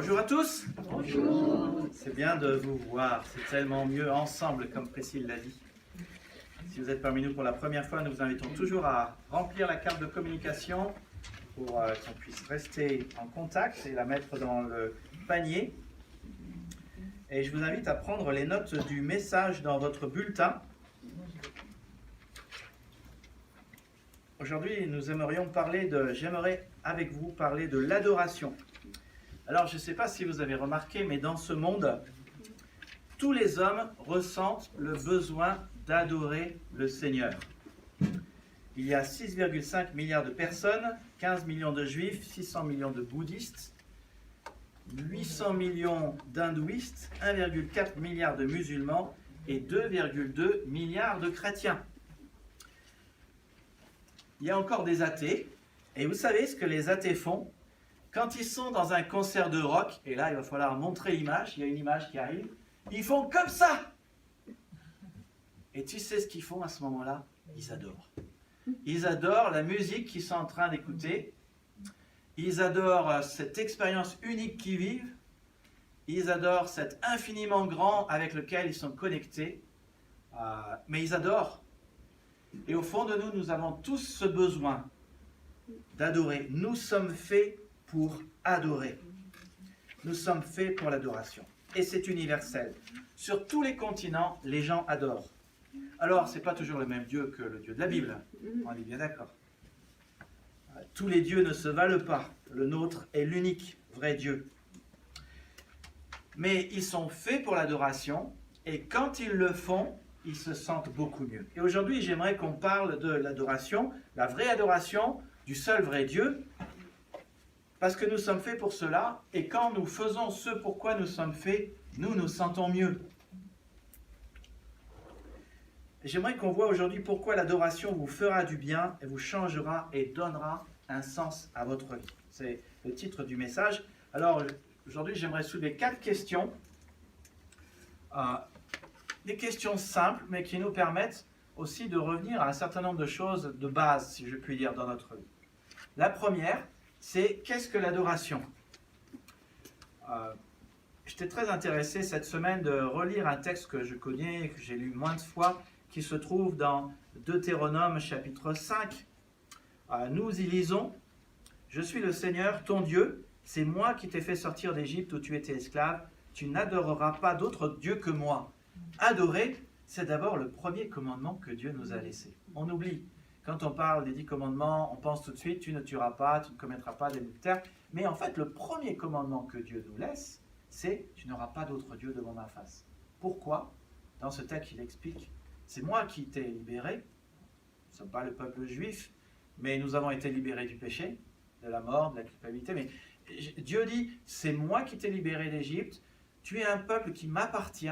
Bonjour à tous. Bonjour. C'est bien de vous voir, c'est tellement mieux ensemble, comme Priscille l'a dit. Si vous êtes parmi nous pour la première fois, nous vous invitons toujours à remplir la carte de communication pour qu'on puisse rester en contact et la mettre dans le panier. Et je vous invite à prendre les notes du message dans votre bulletin. Aujourd'hui, nous j'aimerais avec vous parler de l'adoration. Alors, je ne sais pas si vous avez remarqué, mais dans ce monde, tous les hommes ressentent le besoin d'adorer le Seigneur. Il y a 6,5 milliards de personnes, 15 millions de juifs, 600 millions de bouddhistes, 800 millions d'hindouistes, 1,4 milliard de musulmans et 2,2 milliards de chrétiens. Il y a encore des athées, et vous savez ce que les athées font? Quand ils sont dans un concert de rock, et là il va falloir montrer l'image, il y a une image qui arrive, ils font comme ça. Et tu sais ce qu'ils font à ce moment-là? Ils adorent. Ils adorent la musique qu'ils sont en train d'écouter, ils adorent cette expérience unique qu'ils vivent, ils adorent cet infiniment grand avec lequel ils sont connectés, mais ils adorent. Et au fond de nous, nous avons tous ce besoin d'adorer. Nous sommes faits pour adorer. Nous sommes faits pour l'adoration. Et c'est universel. Sur tous les continents, les gens adorent. Alors, ce n'est pas toujours le même Dieu que le Dieu de la Bible. On est bien d'accord. Tous les dieux ne se valent pas. Le nôtre est l'unique vrai Dieu. Mais ils sont faits pour l'adoration. Et quand ils le font, ils se sentent beaucoup mieux. Et aujourd'hui, j'aimerais qu'on parle de l'adoration, la vraie adoration du seul vrai Dieu, parce que nous sommes faits pour cela, et quand nous faisons ce pourquoi nous sommes faits, nous nous sentons mieux. J'aimerais qu'on voit aujourd'hui pourquoi l'adoration vous fera du bien, et vous changera et donnera un sens à votre vie. C'est le titre du message. Alors, aujourd'hui, j'aimerais soulever 4 questions. Des questions simples, mais qui nous permettent aussi de revenir à un certain nombre de choses de base, si je puis dire, dans notre vie. La première, c'est qu'est-ce que l'adoration? J'étais très intéressé cette semaine de relire un texte que je connais, que j'ai lu maintes fois, qui se trouve dans Deutéronome chapitre 5. Nous y lisons « Je suis le Seigneur, ton Dieu, c'est moi qui t'ai fait sortir d'Égypte où tu étais esclave, tu n'adoreras pas d'autre Dieu que moi. » Adorer, c'est d'abord le premier commandement que Dieu nous a laissé. On oublie. Quand on parle des 10 commandements, on pense tout de suite, tu ne tueras pas, tu ne commettras pas d'adultère. Mais en fait, le premier commandement que Dieu nous laisse, c'est tu n'auras pas d'autre Dieu devant ma face. Pourquoi? Dans ce texte, il explique, c'est moi qui t'ai libéré. Nous ne sommes pas le peuple juif, mais nous avons été libérés du péché, de la mort, de la culpabilité. Mais Dieu dit, c'est moi qui t'ai libéré d'Égypte, tu es un peuple qui m'appartient,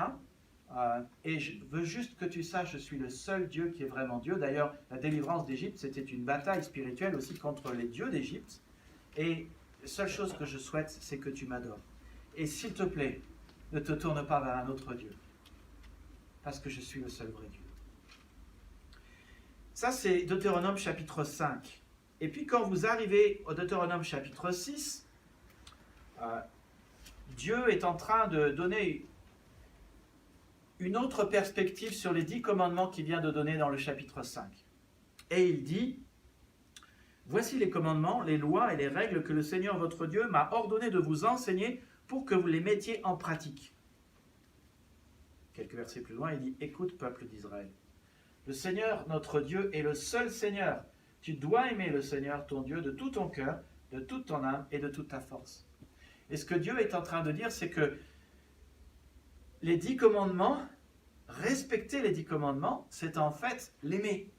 et je veux juste que tu saches, je suis le seul Dieu qui est vraiment Dieu. D'ailleurs, la délivrance d'Égypte, c'était une bataille spirituelle aussi contre les dieux d'Égypte. Et la seule chose que je souhaite, c'est que tu m'adores. Et s'il te plaît, ne te tourne pas vers un autre Dieu. Parce que je suis le seul vrai Dieu. Ça, c'est Deutéronome chapitre 5. Et puis quand vous arrivez au Deutéronome chapitre 6, Dieu est en train de donner une autre perspective sur les 10 commandements qu'il vient de donner dans le chapitre 5. Et il dit, « Voici les commandements, les lois et les règles que le Seigneur votre Dieu m'a ordonné de vous enseigner pour que vous les mettiez en pratique. » Quelques versets plus loin, il dit, « Écoute, peuple d'Israël, le Seigneur notre Dieu est le seul Seigneur. Tu dois aimer le Seigneur ton Dieu de tout ton cœur, de toute ton âme et de toute ta force. » Et ce que Dieu est en train de dire, c'est que les 10 commandements, respecter les 10 commandements, c'est en fait l'aimer.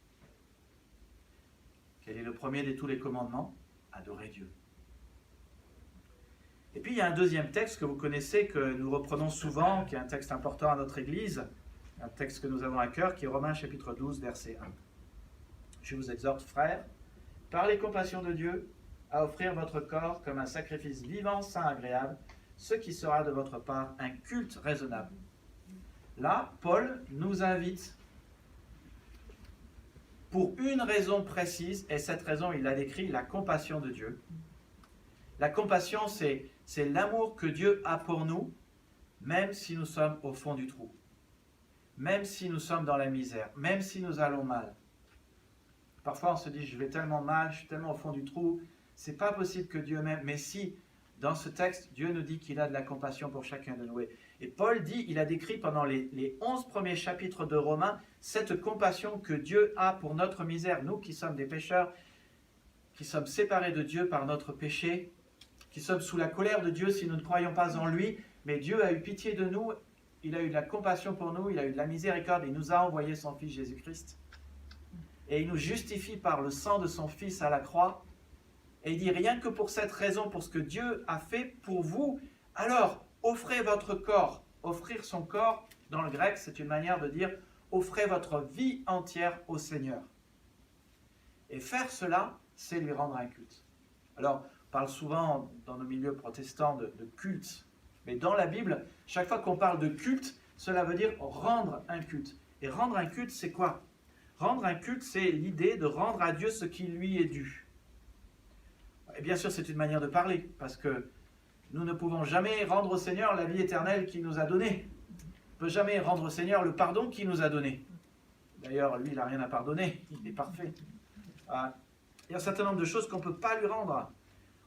Quel est le premier de tous les commandements? Adorer Dieu. Et puis il y a un deuxième texte que vous connaissez, que nous reprenons souvent, qui est un texte important à notre Église, un texte que nous avons à cœur, qui est Romains chapitre 12, verset 1. Je vous exhorte, frères, par les compassions de Dieu, à offrir votre corps comme un sacrifice vivant, saint, agréable, ce qui sera de votre part un culte raisonnable. Là, Paul nous invite pour une raison précise, et cette raison, il l'a décrit, la compassion de Dieu. La compassion, c'est c'est l'amour que Dieu a pour nous, même si nous sommes au fond du trou, même si nous sommes dans la misère, même si nous allons mal. Parfois on se dit, je vais tellement mal, je suis tellement au fond du trou, c'est pas possible que Dieu m'aime. Mais si, dans ce texte, Dieu nous dit qu'il a de la compassion pour chacun de nous. Et Paul dit, il a décrit pendant les 11 premiers chapitres de Romains, cette compassion que Dieu a pour notre misère. Nous qui sommes des pécheurs, qui sommes séparés de Dieu par notre péché, qui sommes sous la colère de Dieu si nous ne croyons pas en lui, mais Dieu a eu pitié de nous, il a eu de la compassion pour nous, il a eu de la miséricorde, il nous a envoyé son Fils Jésus-Christ. Et il nous justifie par le sang de son Fils à la croix. Et il dit, rien que pour cette raison, pour ce que Dieu a fait pour vous, alors offrez votre corps. Offrir son corps, dans le grec, c'est une manière de dire, offrez votre vie entière au Seigneur. Et faire cela, c'est lui rendre un culte. Alors, on parle souvent dans nos milieux protestants de culte. Mais dans la Bible, chaque fois qu'on parle de culte, cela veut dire rendre un culte. Et rendre un culte, c'est quoi? Rendre un culte, c'est l'idée de rendre à Dieu ce qui lui est dû. Et bien sûr, c'est une manière de parler, parce que nous ne pouvons jamais rendre au Seigneur la vie éternelle qu'il nous a donnée. On ne peut jamais rendre au Seigneur le pardon qu'il nous a donné. D'ailleurs, lui, il n'a rien à pardonner, il est parfait. Il y a un certain nombre de choses qu'on ne peut pas lui rendre.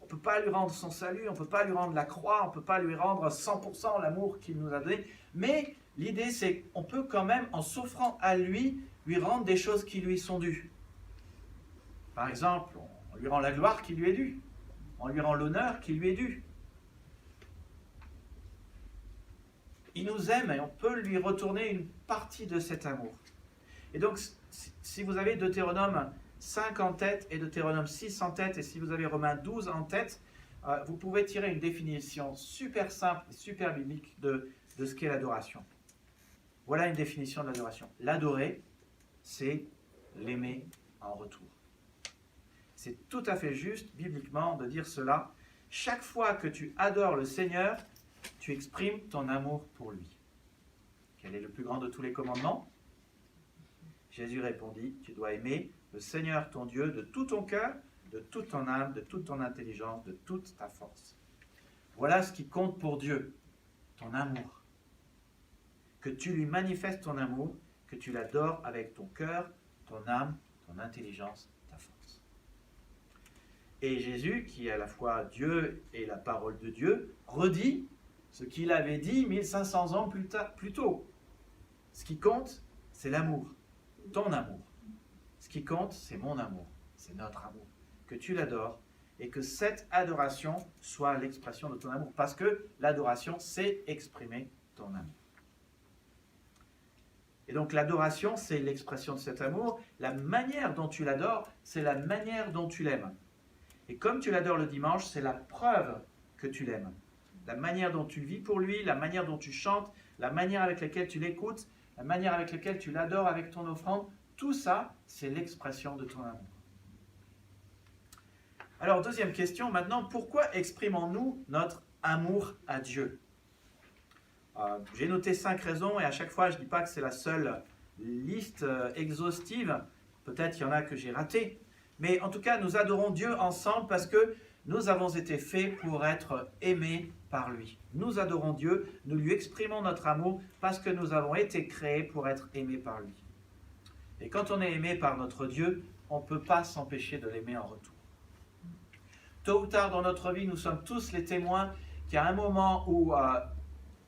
On ne peut pas lui rendre son salut, on ne peut pas lui rendre la croix, on ne peut pas lui rendre 100% l'amour qu'il nous a donné. Mais l'idée, c'est qu'on peut quand même, en s'offrant à lui rendre des choses qui lui sont dues. Par exemple, on lui rend la gloire qui lui est due. On lui rend l'honneur qui lui est dû. Il nous aime et on peut lui retourner une partie de cet amour. Et donc, si vous avez Deutéronome 5 en tête et Deutéronome 6 en tête, et si vous avez Romains 12 en tête, vous pouvez tirer une définition super simple et super biblique de ce qu'est l'adoration. Voilà une définition de l'adoration. L'adorer, c'est l'aimer en retour. C'est tout à fait juste, bibliquement, de dire cela. Chaque fois que tu adores le Seigneur, tu exprimes ton amour pour lui. Quel est le plus grand de tous les commandements? Jésus répondit, tu dois aimer le Seigneur ton Dieu de tout ton cœur, de toute ton âme, de toute ton intelligence, de toute ta force. Voilà ce qui compte pour Dieu, ton amour. Que tu lui manifestes ton amour, que tu l'adores avec ton cœur, ton âme, ton intelligence, ta force. Et Jésus, qui est à la fois Dieu et la parole de Dieu, redit ce qu'il avait dit 1500 ans plus tôt. Ce qui compte, c'est l'amour, ton amour. Ce qui compte, c'est mon amour, c'est notre amour. Que tu l'adores et que cette adoration soit l'expression de ton amour. Parce que l'adoration, c'est exprimer ton amour. Et donc l'adoration, c'est l'expression de cet amour. La manière dont tu l'adores, c'est la manière dont tu l'aimes. Et comme tu l'adores le dimanche, c'est la preuve que tu l'aimes. La manière dont tu vis pour lui, la manière dont tu chantes, la manière avec laquelle tu l'écoutes, la manière avec laquelle tu l'adores avec ton offrande, tout ça, c'est l'expression de ton amour. Alors, deuxième question, maintenant, pourquoi exprimons-nous notre amour à Dieu? J'ai noté 5 raisons et à chaque fois, je ne dis pas que c'est la seule liste exhaustive. Peut-être il y en a que j'ai raté. Mais en tout cas, nous adorons Dieu ensemble parce que nous avons été faits pour être aimés par lui. Nous adorons Dieu, nous lui exprimons notre amour parce que nous avons été créés pour être aimés par lui. Et quand on est aimé par notre Dieu, on ne peut pas s'empêcher de l'aimer en retour. Tôt ou tard dans notre vie, nous sommes tous les témoins qu'il y a un moment où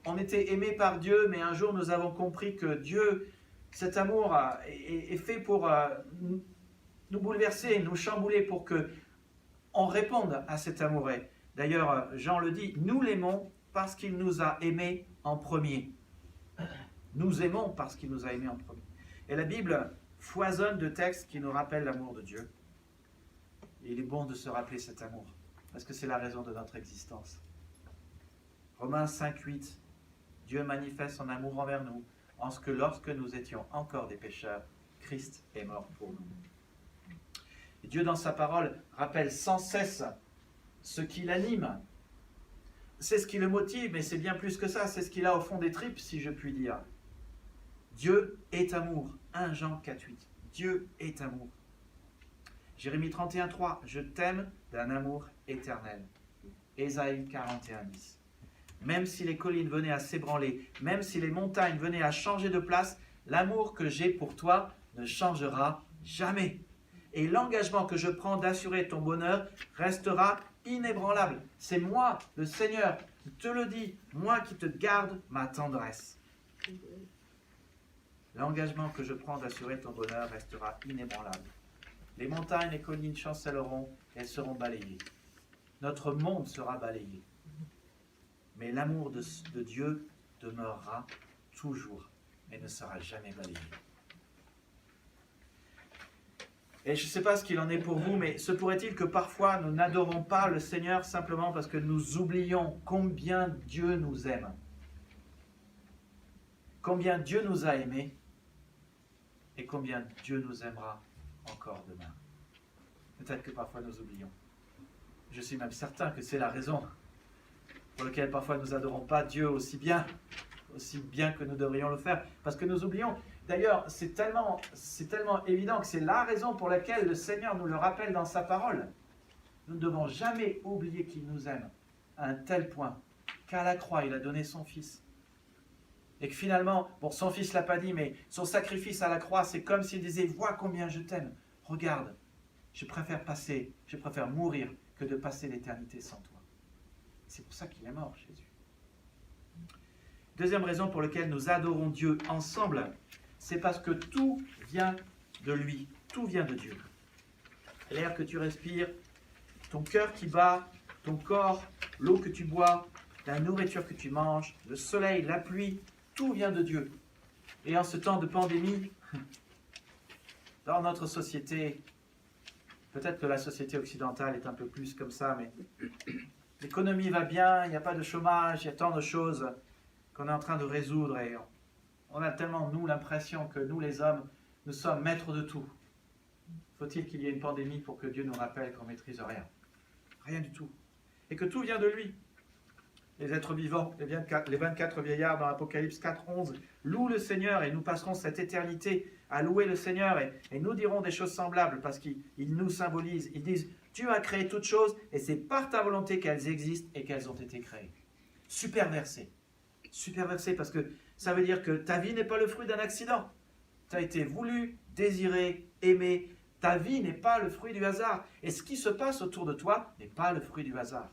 on était aimé par Dieu, mais un jour nous avons compris que Dieu, cet amour est fait pour nous bouleverser, nous chambouler, pour qu'on réponde à cet amour. D'ailleurs, Jean le dit, nous l'aimons parce qu'il nous a aimés en premier. Nous aimons parce qu'il nous a aimés en premier. Et la Bible foisonne de textes qui nous rappellent l'amour de Dieu. Et il est bon de se rappeler cet amour, parce que c'est la raison de notre existence. Romains 5:8, Dieu manifeste son amour envers nous, en ce que lorsque nous étions encore des pécheurs, Christ est mort pour nous. Et Dieu, dans sa parole, rappelle sans cesse ce qui l'anime. C'est ce qui le motive, mais c'est bien plus que ça, c'est ce qu'il a au fond des tripes, si je puis dire. Dieu est amour. 1 Jean 4:8. Dieu est amour. Jérémie 31:3. Je t'aime d'un amour éternel. Ésaïe 41, 10. Même si les collines venaient à s'ébranler, même si les montagnes venaient à changer de place, l'amour que j'ai pour toi ne changera jamais. Et l'engagement que je prends d'assurer ton bonheur restera inébranlable. C'est moi, le Seigneur, qui te le dis, moi qui te garde ma tendresse. L'engagement que je prends d'assurer ton bonheur restera inébranlable. Les montagnes, les collines chancelleront, elles seront balayées. Notre monde sera balayé. Mais l'amour de Dieu demeurera toujours et ne sera jamais balayé. Et je ne sais pas ce qu'il en est pour vous, mais se pourrait-il que parfois nous n'adorons pas le Seigneur simplement parce que nous oublions combien Dieu nous aime, combien Dieu nous a aimés et combien Dieu nous aimera encore demain. Peut-être que parfois nous oublions. Je suis même certain que c'est la raison pour laquelle parfois nous n'adorons pas Dieu aussi bien que nous devrions le faire, parce que nous oublions. D'ailleurs, c'est tellement évident que c'est la raison pour laquelle le Seigneur nous le rappelle dans sa parole. Nous ne devons jamais oublier qu'il nous aime à un tel point qu'à la croix, il a donné son Fils. Et que finalement, bon, son Fils ne l'a pas dit, mais son sacrifice à la croix, c'est comme s'il disait, vois combien je t'aime. Regarde, je préfère mourir que de passer l'éternité sans toi. C'est pour ça qu'il est mort, Jésus. Deuxième raison pour laquelle nous adorons Dieu ensemble, c'est parce que tout vient de lui, tout vient de Dieu. L'air que tu respires, ton cœur qui bat, ton corps, l'eau que tu bois, la nourriture que tu manges, le soleil, la pluie, tout vient de Dieu. Et en ce temps de pandémie, dans notre société, peut-être que la société occidentale est un peu plus comme ça, mais l'économie va bien, il n'y a pas de chômage, il y a tant de choses qu'on est en train de résoudre et on a tellement, nous, l'impression que nous, les hommes, nous sommes maîtres de tout. Faut-il qu'il y ait une pandémie pour que Dieu nous rappelle qu'on ne maîtrise rien? Rien du tout. Et que tout vient de lui. Les êtres vivants, les 24 vieillards dans Apocalypse 4, 11, louent le Seigneur et nous passerons cette éternité à louer le Seigneur et nous dirons des choses semblables parce qu'ils nous symbolisent. Ils disent, Dieu a créé toutes choses et c'est par ta volonté qu'elles existent et qu'elles ont été créées. Super verset. Super verset parce que ça veut dire que ta vie n'est pas le fruit d'un accident. Tu as été voulu, désiré, aimé. Ta vie n'est pas le fruit du hasard. Et ce qui se passe autour de toi n'est pas le fruit du hasard.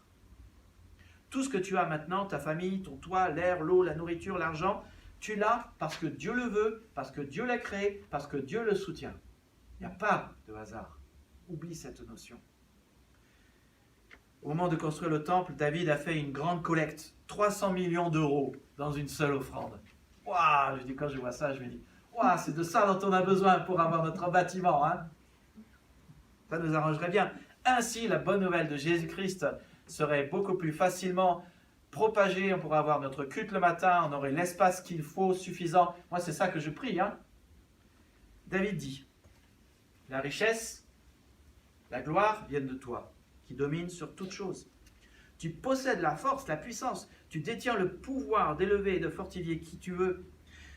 Tout ce que tu as maintenant, ta famille, ton toit, l'air, l'eau, la nourriture, l'argent, tu l'as parce que Dieu le veut, parce que Dieu l'a créé, parce que Dieu le soutient. Il n'y a pas de hasard. Oublie cette notion. Au moment de construire le temple, David a fait une grande collecte. 300 millions d'euros dans une seule offrande. Waouh, je dis, quand je vois ça, je me dis, waouh, c'est de ça dont on a besoin pour avoir notre bâtiment. Hein? Ça nous arrangerait bien. Ainsi, la bonne nouvelle de Jésus-Christ serait beaucoup plus facilement propagée. On pourrait avoir notre culte le matin, on aurait l'espace qu'il faut, suffisant. Moi, c'est ça que je prie. Hein? David dit, la richesse, la gloire viennent de toi, qui domine sur toute chose. Tu possèdes la force, la puissance. Tu détiens le pouvoir d'élever et de fortifier qui tu veux.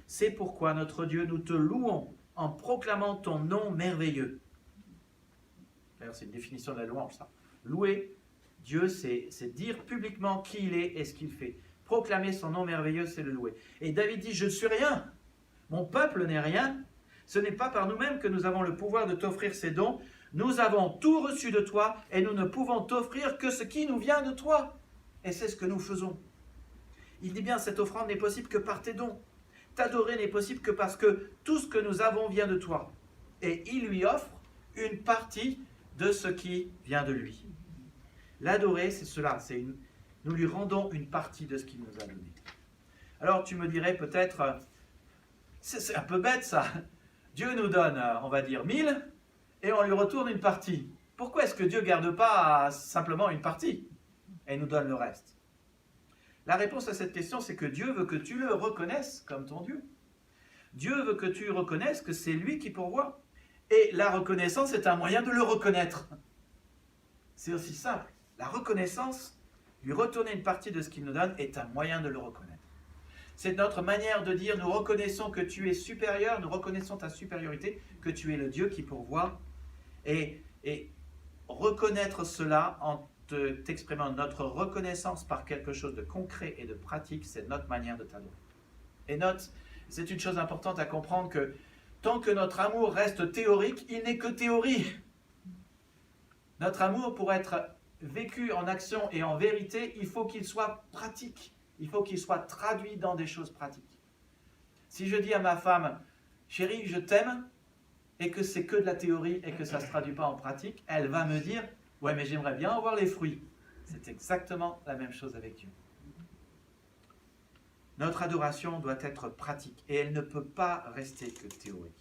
C'est pourquoi, notre Dieu, nous te louons en proclamant ton nom merveilleux. D'ailleurs, c'est une définition de la louange, ça. Louer Dieu, c'est dire publiquement qui il est et ce qu'il fait. Proclamer son nom merveilleux, c'est le louer. Et David dit, je ne suis rien. Mon peuple n'est rien. Ce n'est pas par nous-mêmes que nous avons le pouvoir de t'offrir ces dons. Nous avons tout reçu de toi et nous ne pouvons t'offrir que ce qui nous vient de toi. Et c'est ce que nous faisons. Il dit bien, cette offrande n'est possible que par tes dons. T'adorer n'est possible que parce que tout ce que nous avons vient de toi. Et il lui offre une partie de ce qui vient de lui. L'adorer, c'est cela. Nous lui rendons une partie de ce qu'il nous a donné. Alors tu me dirais peut-être, c'est un peu bête ça. Dieu nous donne, on va dire, 1000 et on lui retourne une partie. Pourquoi est-ce que Dieu ne garde pas simplement une partie et nous donne le reste? La réponse à cette question, c'est que Dieu veut que tu le reconnaisses comme ton Dieu. Dieu veut que tu reconnaisses que c'est lui qui pourvoit. Et la reconnaissance est un moyen de le reconnaître. C'est aussi simple. La reconnaissance, lui retourner une partie de ce qu'il nous donne, est un moyen de le reconnaître. C'est notre manière de dire, nous reconnaissons que tu es supérieur, nous reconnaissons ta supériorité, que tu es le Dieu qui pourvoit. Et reconnaître cela t'exprimons notre reconnaissance par quelque chose de concret et de pratique, c'est notre manière de t'adorer. Et note, c'est une chose importante à comprendre que tant que notre amour reste théorique, il n'est que théorie. Notre amour, pour être vécu en action et en vérité, il faut qu'il soit pratique. Il faut qu'il soit traduit dans des choses pratiques. Si je dis à ma femme, chérie, je t'aime, et que c'est que de la théorie et que ça ne se traduit pas en pratique, elle va me dire, ouais, mais j'aimerais bien avoir les fruits. C'est exactement la même chose avec Dieu. Notre adoration doit être pratique et elle ne peut pas rester que théorique.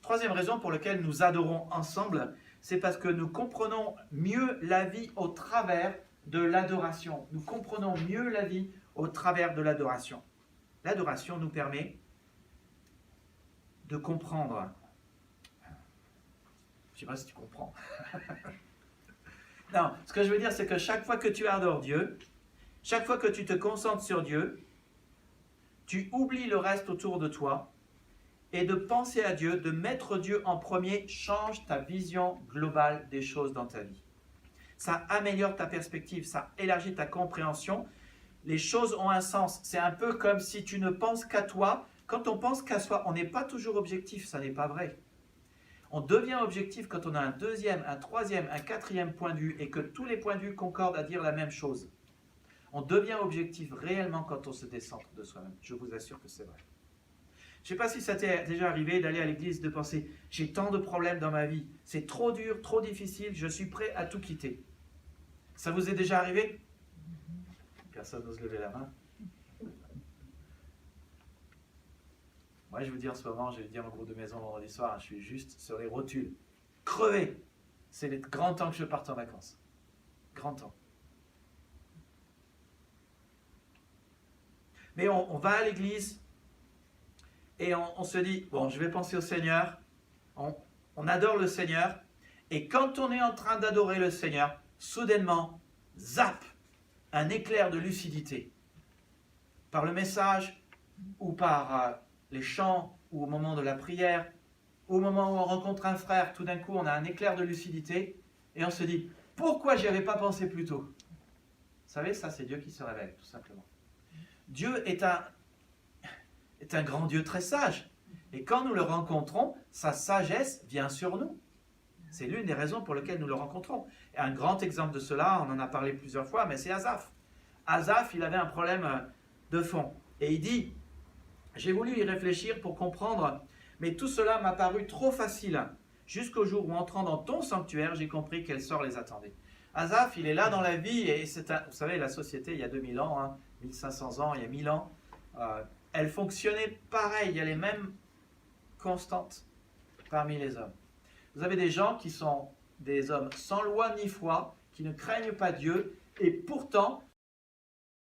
Troisième raison pour laquelle nous adorons ensemble, c'est parce que nous comprenons mieux la vie au travers de l'adoration. Nous comprenons mieux la vie au travers de l'adoration. L'adoration nous permet de comprendre. Je ne sais pas si tu comprends. Non, ce que je veux dire, c'est que chaque fois que tu adores Dieu, chaque fois que tu te concentres sur Dieu, tu oublies le reste autour de toi et de penser à Dieu, de mettre Dieu en premier, change ta vision globale des choses dans ta vie. Ça améliore ta perspective, ça élargit ta compréhension. Les choses ont un sens. C'est un peu comme si tu ne penses qu'à toi. Quand on pense qu'à soi, on n'est pas toujours objectif, ça n'est pas vrai. On devient objectif quand on a un deuxième, un troisième, un quatrième point de vue et que tous les points de vue concordent à dire la même chose. On devient objectif réellement quand on se décentre de soi-même. Je vous assure que c'est vrai. Je ne sais pas si ça t'est déjà arrivé d'aller à l'église, de penser « j'ai tant de problèmes dans ma vie, c'est trop dur, trop difficile, je suis prêt à tout quitter ». Ça vous est déjà arrivé? Personne n'ose lever la main. Moi, je vous dis en ce moment, je vais dire au groupe de maison vendredi soir, je suis juste sur les rotules. Crevé. C'est le grand temps que je parte en vacances. Grand temps. Mais on va à l'église et on se dit, bon, je vais penser au Seigneur. On adore le Seigneur. Et quand on est en train d'adorer le Seigneur, soudainement, zap, un éclair de lucidité. Par le message ou par les chants ou au moment de la prière, au moment où on rencontre un frère, tout d'un coup on a un éclair de lucidité et on se dit, pourquoi j'y avais pas pensé plus tôt? Vous savez, ça c'est Dieu qui se révèle, tout simplement. Dieu est un grand Dieu très sage. Et quand nous le rencontrons, sa sagesse vient sur nous. C'est l'une des raisons pour lesquelles nous le rencontrons. Et un grand exemple de cela, on en a parlé plusieurs fois, mais c'est Asaph. Asaph, il avait un problème de fond. Et il dit, j'ai voulu y réfléchir pour comprendre, mais tout cela m'a paru trop facile. Jusqu'au jour où, entrant dans ton sanctuaire, j'ai compris quel sort les attendait. Asaph, il est là dans la vie, et vous savez, la société, il y a 2000 ans, 1500 ans, il y a 1000 ans, elle fonctionnait pareil, il y a les mêmes constantes parmi les hommes. Vous avez des gens qui sont des hommes sans loi ni foi, qui ne craignent pas Dieu, et pourtant,